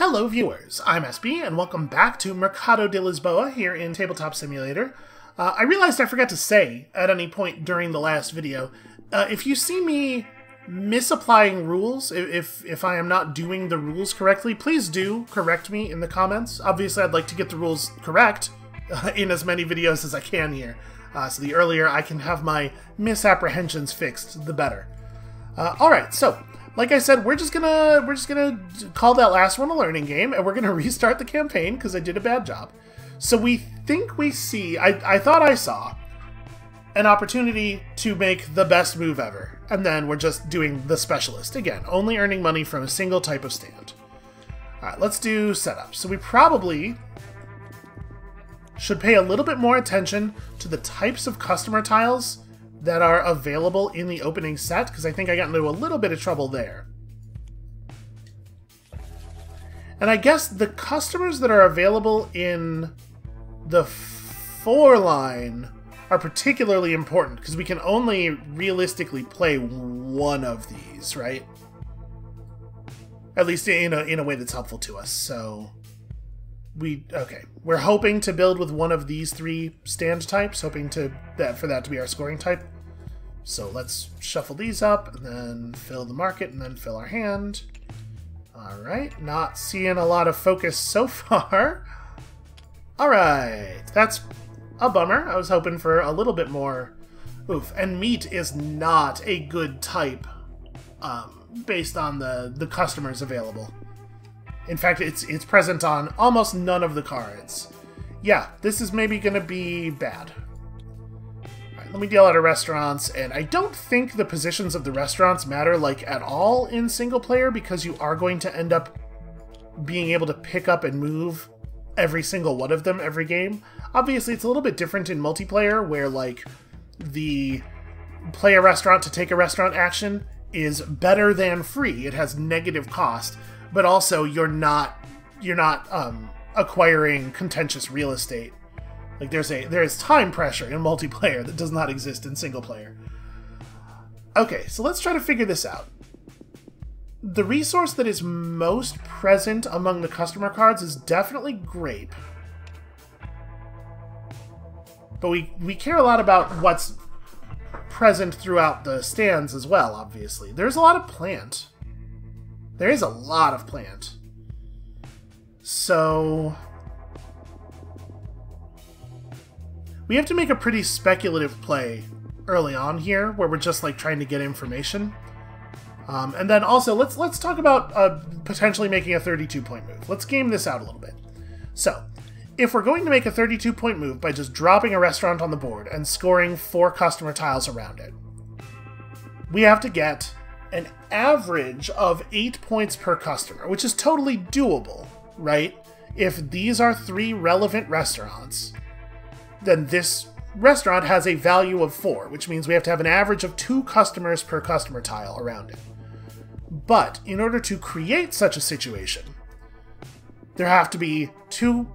Hello viewers, I'm SB and welcome back to Mercado de Lisboa here in Tabletop Simulator. I realized I forgot to say at any point during the last video, if you see me misapplying rules, if I am not doing the rules correctly, please do correct me in the comments. Obviously I'd like to get the rules correct in as many videos as I can here, so the earlier I can have my misapprehensions fixed, the better. Alright, so like I said, we're just gonna call that last one a learning game, and we're gonna restart the campaign because I did a bad job. So we think we see, I thought I saw an opportunity to make the best move ever, and then we're just doing the specialist again, only earning money from a single type of stand. All right, let's do setup. So we probably should pay a little bit more attention to the types of customer tiles that are available in the opening set, because I think I got into a little bit of trouble there. And I guess the customers that are available in the 4-line are particularly important, because we can only realistically play one of these, right? At least in a way that's helpful to us, so... we're hoping to build with one of these 3 stand types, hoping for that to be our scoring type. So let's shuffle these up, and then fill the market, and then fill our hand. Alright, not seeing a lot of focus so far. Alright, that's a bummer. I was hoping for a little bit more. Oof, and meat is not a good type, based on the customers available. In fact, it's present on almost none of the cards. Yeah, this is maybe going to be bad. Alright, let me deal out of restaurants, and I don't think the positions of the restaurants matter, like, at all in single player, because you are going to end up being able to pick up and move every single one of them every game. Obviously, it's a little bit different in multiplayer, where, like, the play a restaurant to take a restaurant action is better than free. It has negative cost. But also, you're not acquiring contentious real estate. Like there is time pressure in multiplayer that does not exist in single player. Okay, so let's try to figure this out. The resource that is most present among the customer cards is definitely grape. But we care a lot about what's present throughout the stands as well, obviously. There's a lot of plant. There is a lot of plant. So we have to make a pretty speculative play early on here, where we're just like trying to get information. And then also let's talk about potentially making a 32-point move. Let's game this out a little bit. So if we're going to make a 32-point move by just dropping a restaurant on the board and scoring 4 customer tiles around it, we have to get an average of 8 points per customer, which is totally doable, right? If these are 3 relevant restaurants, then this restaurant has a value of 4, which means we have to have an average of 2 customers per customer tile around it. But in order to create such a situation, there have to be two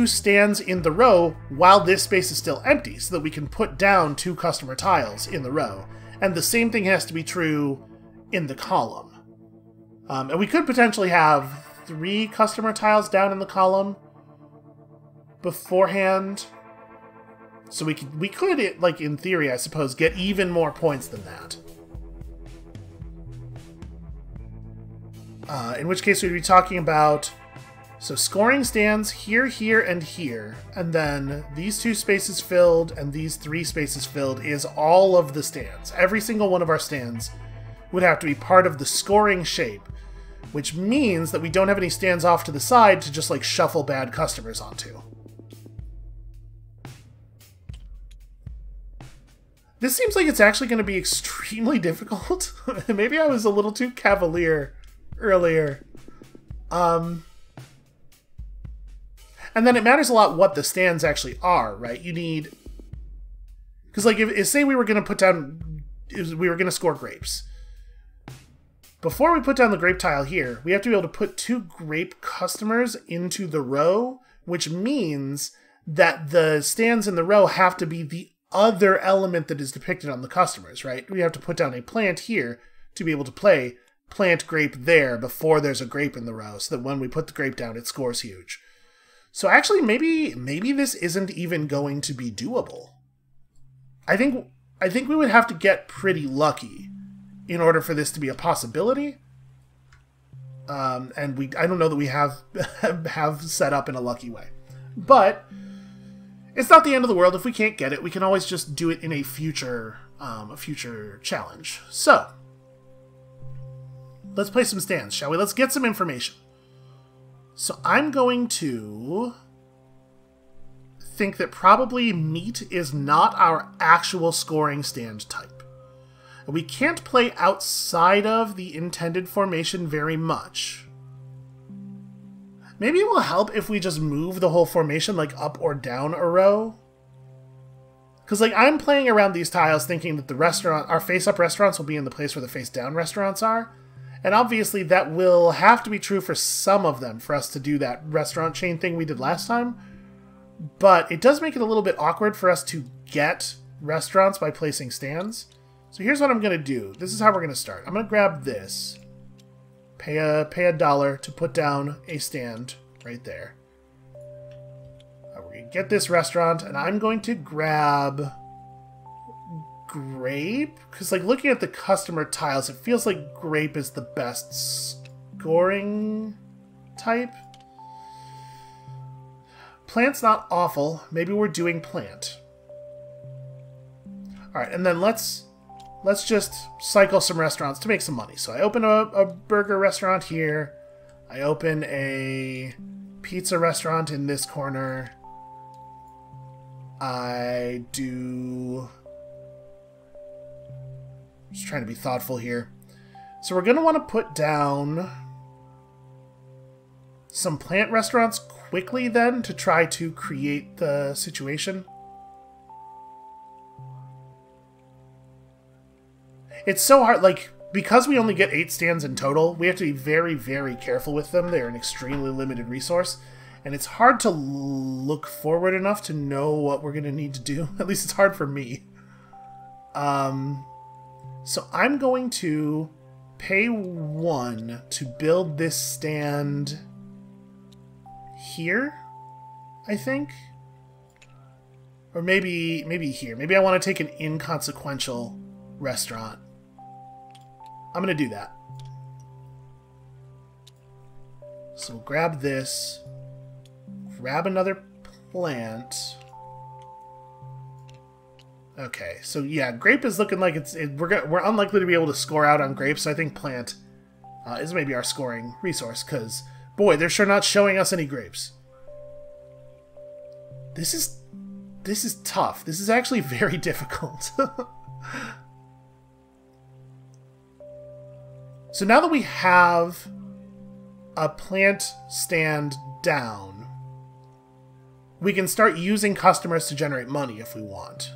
stands in the row while this space is still empty, so that we can put down 2 customer tiles in the row. And the same thing has to be true in the column. And we could potentially have 3 customer tiles down in the column beforehand. So we could, like, in theory, I suppose, get even more points than that. In which case we'd be talking about, so scoring stands here, here, and here, and then these 2 spaces filled and these 3 spaces filled is all of the stands. Every single one of our stands would have to be part of the scoring shape, which means that we don't have any stands off to the side to just like shuffle bad customers onto. This seems like it's actually going to be extremely difficult. Maybe I was a little too cavalier earlier. And then it matters a lot what the stands actually are, right? You need... Because like, if say we were going to put down... we were going to score grapes. Before we put down the grape tile here, we have to be able to put 2 grape customers into the row, which means that the stands in the row have to be the other element that is depicted on the customers, right? We have to put down a plant here to be able to play plant grape there before there's a grape in the row, so that when we put the grape down, it scores huge. So actually, maybe this isn't even going to be doable. I think we would have to get pretty lucky in order for this to be a possibility. And I don't know that we have set up in a lucky way. But it's not the end of the world. If we can't get it, we can always just do it in a future challenge. So let's play some stands, shall we? Let's get some information. So I'm going to think that probably meat is not our actual scoring stand type. We can't play outside of the intended formation very much. Maybe it will help if we just move the whole formation like up or down a row. Because like I'm playing around these tiles thinking that our face-up restaurants will be in the place where the face-down restaurants are. And obviously that will have to be true for some of them for us to do that restaurant chain thing we did last time. But it does make it a little bit awkward for us to get restaurants by placing stands. So here's what I'm going to do. This is how we're going to start. I'm going to grab this. Pay $1 to put down a stand right there. We're going to get this restaurant, and I'm going to grab grape. Because like looking at the customer tiles, it feels like grape is the best scoring type. Plant's not awful. Maybe we're doing plant. Alright, and then let's just cycle some restaurants to make some money. So I open a burger restaurant here. I open a pizza restaurant in this corner. I do... Just trying to be thoughtful here. So we're going to want to put down some plant restaurants quickly then to try to create the situation. It's so hard, like, because we only get 8 stands in total, we have to be very, very careful with them. They're an extremely limited resource, and it's hard to look forward enough to know what we're going to need to do. At least it's hard for me. So I'm going to pay 1 to build this stand here, I think. Or maybe here. Maybe I want to take an inconsequential restaurant. I'm going to do that. So we'll grab this. Grab another plant. Okay, so yeah, grape is looking like we're unlikely to be able to score out on grape, so I think plant is maybe our scoring resource, because, boy, they're sure not showing us any grapes. This is tough. This is actually very difficult. So now that we have a plant stand down, we can start using customers to generate money if we want.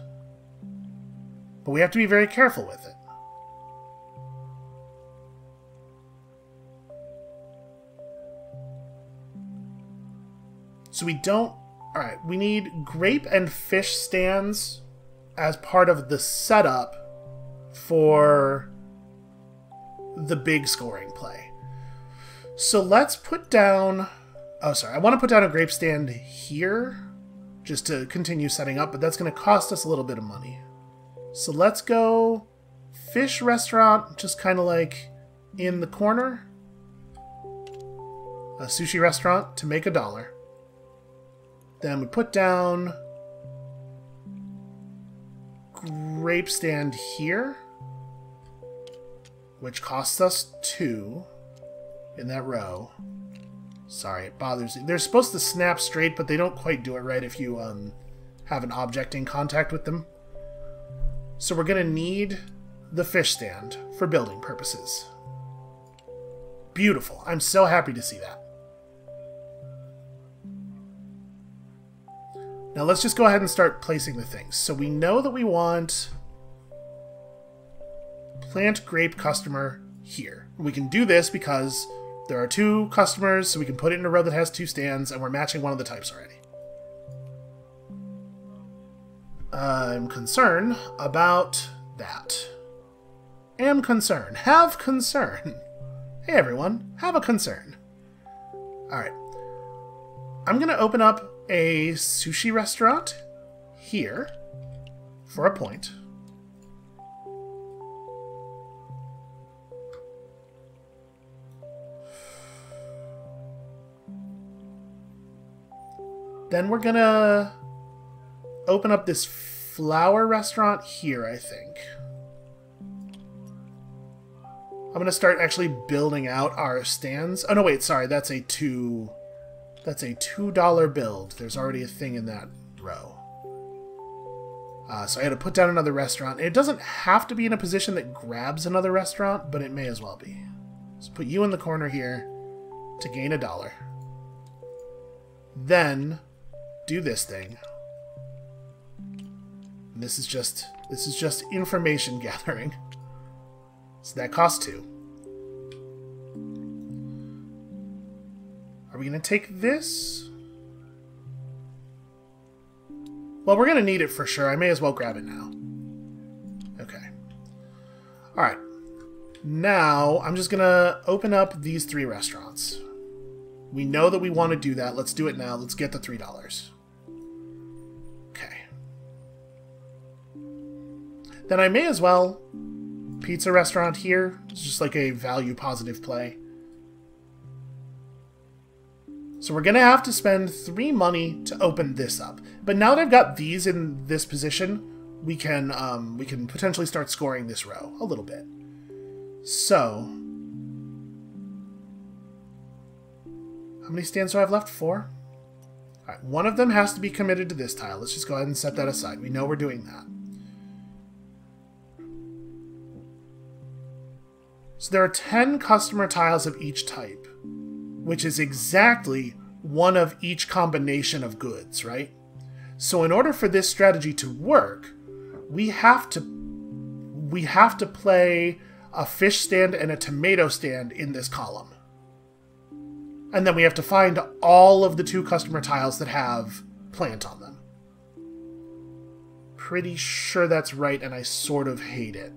But we have to be very careful with it. So we don't... Alright, we need grape and fish stands as part of the setup for the big scoring play. So let's put down... Oh, sorry. I want to put down a grape stand here just to continue setting up, but that's going to cost us a little bit of money. So let's go fish restaurant, just kind of like in the corner. A sushi restaurant to make $1. Then we put down grape stand here, which costs us 2 in that row. Sorry, it bothers me. They're supposed to snap straight, but they don't quite do it right if you have an object in contact with them. So we're going to need the fish stand for building purposes. Beautiful. I'm so happy to see that. Now let's just go ahead and start placing the things. So we know that we want plant grape customer here. We can do this because there are 2 customers, so we can put it in a row that has 2 stands, and we're matching one of the types already. I'm concerned about that. Am concerned. Have concern. Hey everyone, have a concern. Alright. I'm going to open up a sushi restaurant here for a point. Then we're going to open up this flower restaurant here, I think. I'm going to start actually building out our stands. Oh, no, wait, sorry. That's a $2 build. There's already a thing in that row. So I had to put down another restaurant. It doesn't have to be in a position that grabs another restaurant, but it may as well be. So put you in the corner here to gain $1. Then do this thing. And this is just information gathering. So that costs 2. Are we going to take this? Well, we're going to need it for sure. I may as well grab it now. Okay. Alright. Now, I'm just going to open up these 3 restaurants. We know that we want to do that. Let's do it now. Let's get the $3. Okay. Then I may as well... Pizza restaurant here. It's just like a value positive play. So we're going to have to spend 3 money to open this up. But now that I've got these in this position, we can potentially start scoring this row a little bit. So, how many stands do I have left? 4? Alright, one of them has to be committed to this tile. Let's just go ahead and set that aside. We know we're doing that. So there are 10 customer tiles of each type, which is exactly one of each combination of goods, right? So in order for this strategy to work, we have to play a fish stand and a tomato stand in this column. And then we have to find all of the 2 customer tiles that have plant on them. Pretty sure that's right, and I sort of hate it.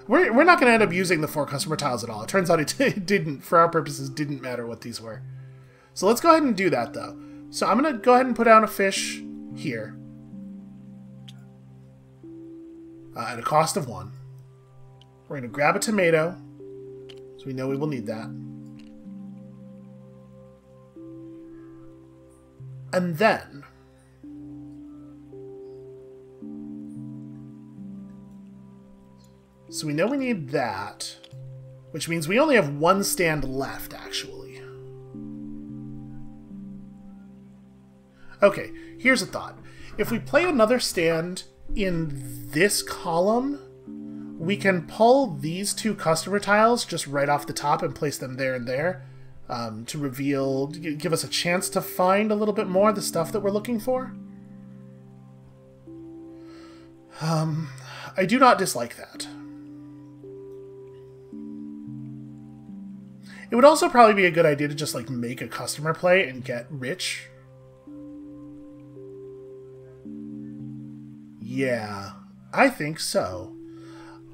We're not going to end up using the 4 customer tiles at all. It turns out it didn't, for our purposes, didn't matter what these were. So let's go ahead and do that, though. So I'm going to go ahead and put down a fish here. At a cost of 1. We're going to grab a tomato, so we know we will need that. And then... So we know we need that, which means we only have 1 stand left, actually. Okay, here's a thought. If we play another stand in this column, we can pull these 2 customer tiles just right off the top and place them there and there to reveal, give us a chance to find a little bit more of the stuff that we're looking for. I do not dislike that. It would also probably be a good idea to just, like, make a customer play and get rich. Yeah, I think so.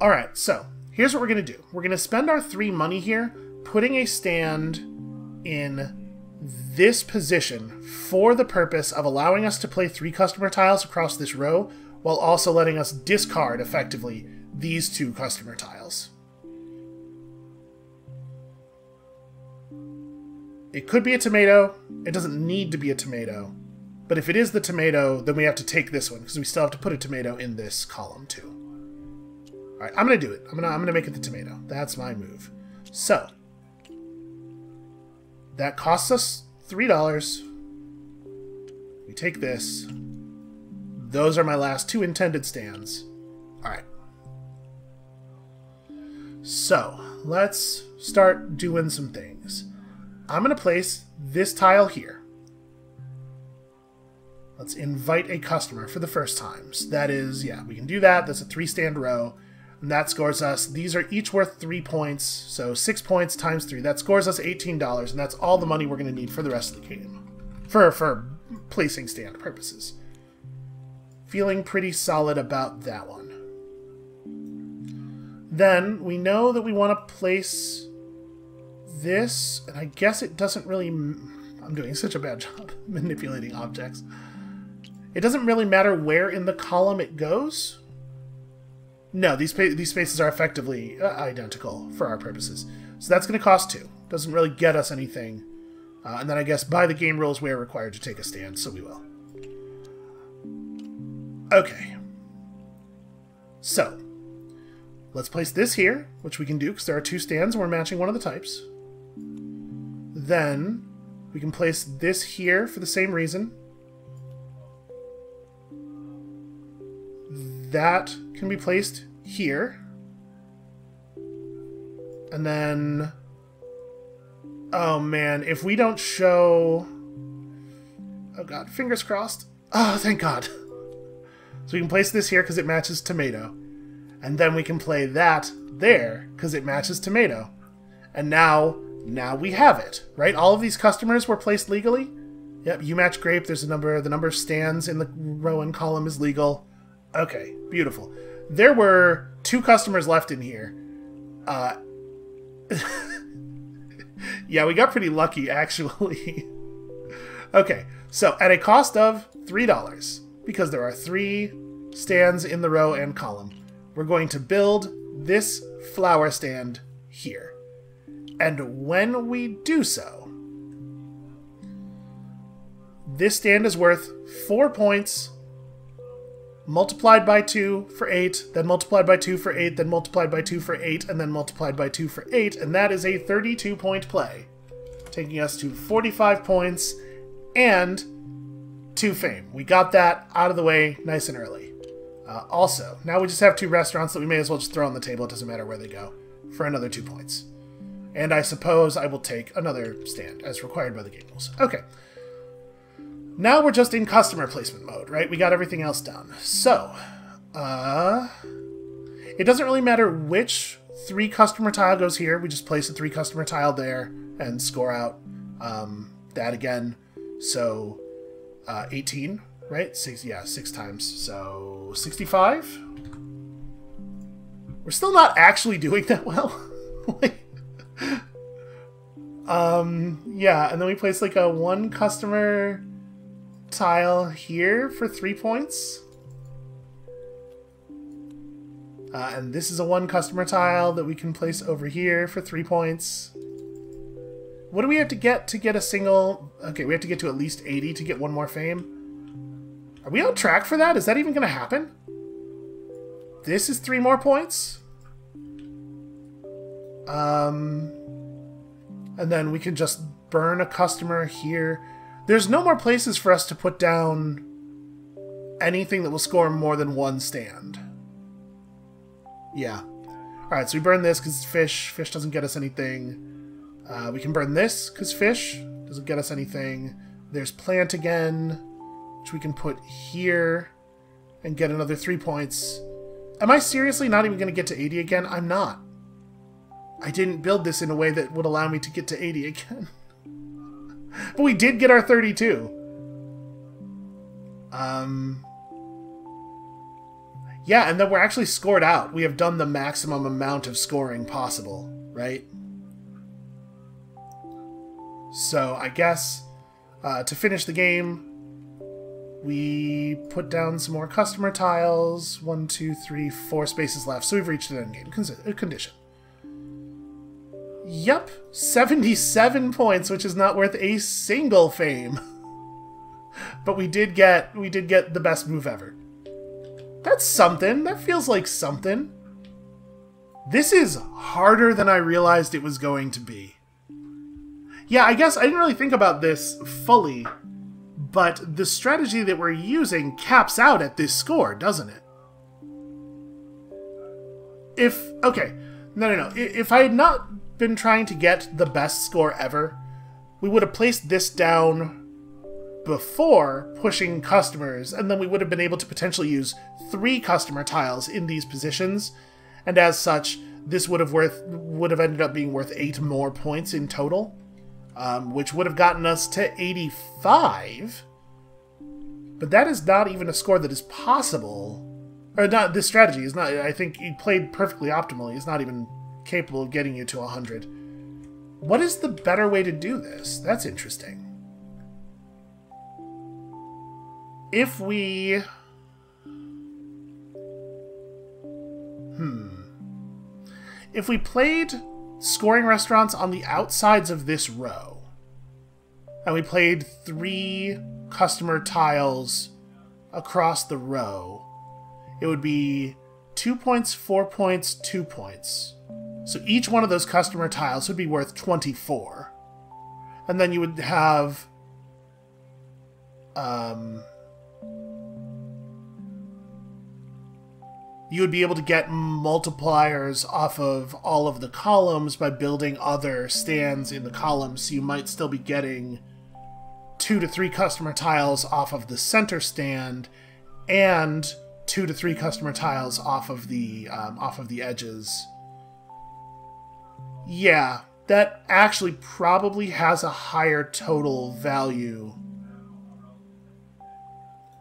Alright, so, here's what we're going to do. We're going to spend our 3 money here, putting a stand in this position for the purpose of allowing us to play 3 customer tiles across this row, while also letting us discard, effectively, these 2 customer tiles. It could be a tomato. It doesn't need to be a tomato. But if it is the tomato, then we have to take this one, because we still have to put a tomato in this column, too. Alright, I'm going to do it. I'm gonna make it the tomato. That's my move. So, that costs us $3. We take this. Those are my last 2 intended stands. Alright. So, let's start doing some things. I'm going to place this tile here. Let's invite a customer for the first time. So that is, yeah, we can do that. That's a 3-stand row. And that scores us, these are each worth 3 points. So 6 points times 3. That scores us $18. And that's all the money we're going to need for the rest of the game. For placing stand purposes. Feeling pretty solid about that one. Then we know that we want to place this, and I guess it doesn't really... I'm doing such a bad job manipulating objects. It doesn't really matter where in the column it goes. No, these spaces are effectively identical for our purposes. So that's going to cost 2. Doesn't really get us anything. And then I guess by the game rules we are required to take a stand, so we will. Okay. So, let's place this here, which we can do because there are 2 stands and we're matching one of the types. Then, we can place this here for the same reason. That can be placed here. And then... Oh man, if we don't show... Oh god, fingers crossed. Oh, thank god. So we can place this here because it matches tomato. And then we can play that there because it matches tomato. And now we have it, right? All of these customers were placed legally. Yep, you match grape. There's the number of stands in the row and column is legal. Okay, beautiful. There were 2 customers left in here. Yeah, we got pretty lucky, actually. Okay, so at a cost of $3, because there are 3 stands in the row and column, we're going to build this flower stand here. And when we do so, this stand is worth 4 points, multiplied by 2 for 8, then multiplied by 2 for 8, then multiplied by 2 for 8, and then multiplied by 2 for 8, and that is a 32-point play, taking us to 45 points and 2 fame. We got that out of the way nice and early. Also, now we just have 2 restaurants that we may as well just throw on the table, it doesn't matter where they go, for another 2 points. And I suppose I will take another stand, as required by the game rules. Okay. Now we're just in customer placement mode, right? We got everything else done. So, it doesn't really matter which 3 customer tile goes here. We just place a 3 customer tile there and score out that again. So, 18, right? 6 times. So, 65? We're still not actually doing that well. Yeah, and then we place like a 1 customer tile here for 3 points. And this is a 1 customer tile that we can place over here for 3 points. What do we have to get a single... Okay, we have to get to at least 80 to get 1 more fame. Are we on track for that? Is that even going to happen? This is 3 more points. And then we can just burn a customer here. There's no more places for us to put down anything that will score more than 1 stand. Yeah. Alright, so we burn this because it's fish. Fish doesn't get us anything. We can burn this because fish doesn't get us anything. There's plant again, which we can put here and get another 3 points. Am I seriously not even going to get to 80 again? I'm not. I didn't build this in a way that would allow me to get to 80 again. But we did get our 32. Yeah, and then we're actually scored out. We have done the maximum amount of scoring possible, right? So I guess to finish the game, we put down some more customer tiles. 1, 2, 3, 4 spaces left. So we've reached an endgame condition. Yep, 77 points, which is not worth a single fame. But we did get the best move ever. That's something. That feels like something. This is harder than I realized it was going to be. Yeah, I guess I didn't really think about this fully, but the strategy that we're using caps out at this score, doesn't it? Okay, no. If I had not been trying to get the best score ever, we would have placed this down before pushing customers, and then we would have been able to potentially use 3 customer tiles in these positions, and as such, this would have ended up being worth 8 more points in total, which would have gotten us to 85. But that is not even a score that is possible. Or not, this strategy is not, I think you played perfectly optimally, is not even capable of getting you to 100. What is the better way to do this? That's interesting. If we... If we played scoring restaurants on the outsides of this row, and we played 3 customer tiles across the row, it would be 2 points, 4 points, 2 points. So each one of those customer tiles would be worth 24. And then you would have... you would be able to get multipliers off of all of the columns by building other stands in the columns, so you might still be getting 2 to 3 customer tiles off of the center stand, and 2 to 3 customer tiles off of the edges. Yeah, that actually probably has a higher total value.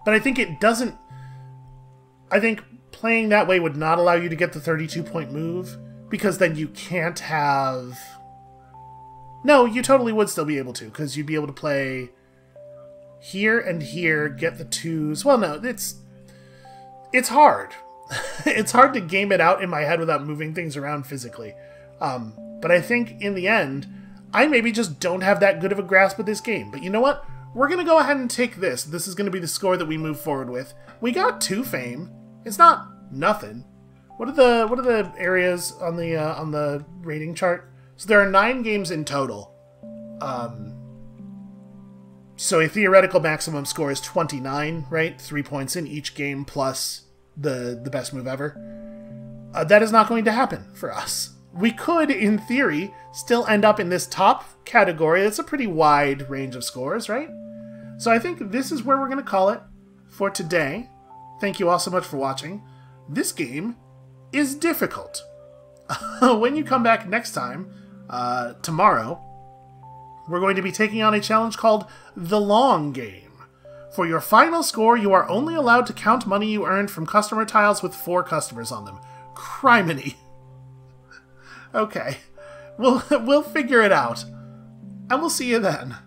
But I think it doesn't... I think playing that way would not allow you to get the 32-point move, because then you can't have... No, you totally would still be able to, because you'd be able to play here and here, get the 2s. Well, no, it's hard. It's hard to game it out in my head without moving things around physically. But I think, in the end, I maybe just don't have that good of a grasp of this game. But you know what? We're going to go ahead and take this. This is going to be the score that we move forward with. We got 2 fame. It's not nothing. What are the areas on the rating chart? So there are 9 games in total. So a theoretical maximum score is 29, right? 3 points in each game plus the best move ever. That is not going to happen for us. We could, in theory, still end up in this top category. That's a pretty wide range of scores, right? So I think this is where we're going to call it for today. Thank you all so much for watching. This game is difficult. When you come back next time, tomorrow, we're going to be taking on a challenge called The Long Game. For your final score, you are only allowed to count money you earned from customer tiles with 4 customers on them. Criminy. Okay, we'll figure it out, and we'll see you then.